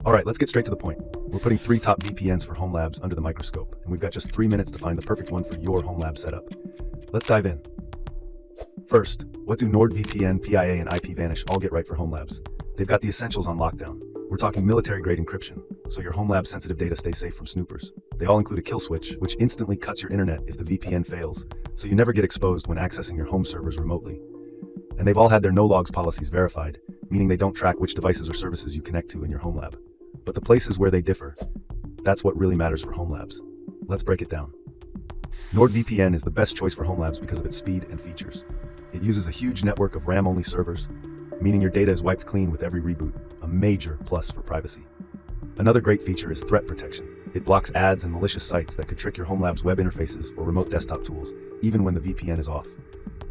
Alright, let's get straight to the point. We're putting 3 top VPNs for home labs under the microscope, and we've got just 3 minutes to find the perfect one for your home lab setup. Let's dive in. First, what do NordVPN, PIA, and IPVanish all get right for home labs? They've got the essentials on lockdown. We're talking military-grade encryption, so your home lab's sensitive data stays safe from snoopers. They all include a kill switch, which instantly cuts your internet if the VPN fails, so you never get exposed when accessing your home servers remotely. And they've all had their no-logs policies verified, meaning they don't track which devices or services you connect to in your home lab. But the places where they differ, that's what really matters for home labs. Let's break it down. NordVPN is the best choice for home labs because of its speed and features. It uses a huge network of RAM-only servers, meaning your data is wiped clean with every reboot, a major plus for privacy. Another great feature is threat protection. It blocks ads and malicious sites that could trick your home lab's web interfaces or remote desktop tools, even when the VPN is off.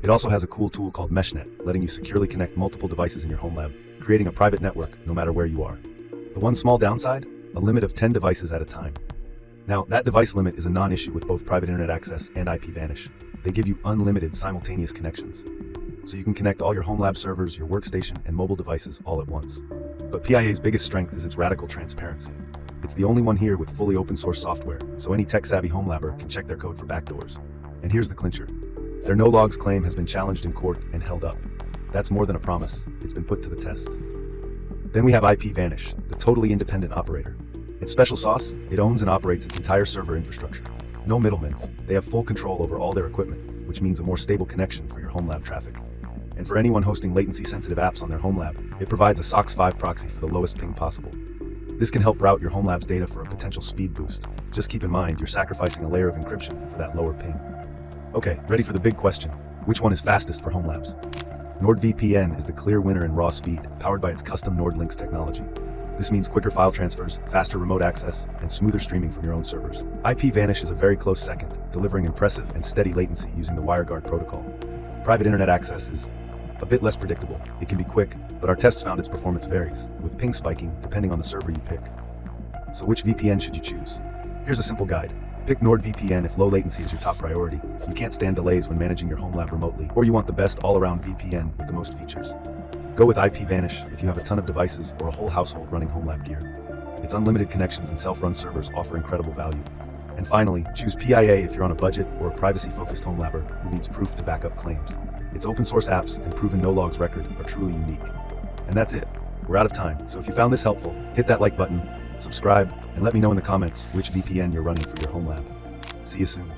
It also has a cool tool called Meshnet, letting you securely connect multiple devices in your home lab, creating a private network no matter where you are. The one small downside? A limit of 10 devices at a time. Now, that device limit is a non-issue with both private internet access and IPVanish. They give you unlimited simultaneous connections, so you can connect all your home lab servers, your workstation, and mobile devices all at once. But PIA's biggest strength is its radical transparency. It's the only one here with fully open source software, so any tech-savvy home labber can check their code for backdoors. And here's the clincher. Their no-logs claim has been challenged in court and held up. That's more than a promise. It's been put to the test. Then we have IPVanish, the totally independent operator. Its special sauce? It owns and operates its entire server infrastructure. No middlemen. They have full control over all their equipment, which means a more stable connection for your home lab traffic. And for anyone hosting latency-sensitive apps on their home lab, it provides a SOC 5 proxy for the lowest ping possible. This can help route your home lab's data for a potential speed boost. Just keep in mind, you're sacrificing a layer of encryption for that lower ping. Okay, ready for the big question. Which one is fastest for home labs? NordVPN is the clear winner in raw speed, powered by its custom NordLynx technology. This means quicker file transfers, faster remote access, and smoother streaming from your own servers. IPVanish is a very close second, delivering impressive and steady latency using the WireGuard protocol. Private internet access is a bit less predictable. It can be quick, but our tests found its performance varies, with ping spiking depending on the server you pick. So which VPN should you choose? Here's a simple guide. Pick NordVPN if low latency is your top priority, you can't stand delays when managing your home lab remotely, or you want the best all-around VPN with the most features. Go with IPVanish if you have a ton of devices or a whole household running home lab gear. Its unlimited connections and self-run servers offer incredible value. And finally, choose PIA if you're on a budget or a privacy-focused home labber who needs proof to back up claims. Its open-source apps and proven no-logs record are truly unique. And that's it. We're out of time, so if you found this helpful, hit that like button, subscribe, and let me know in the comments which VPN you're running for your home lab. See you soon.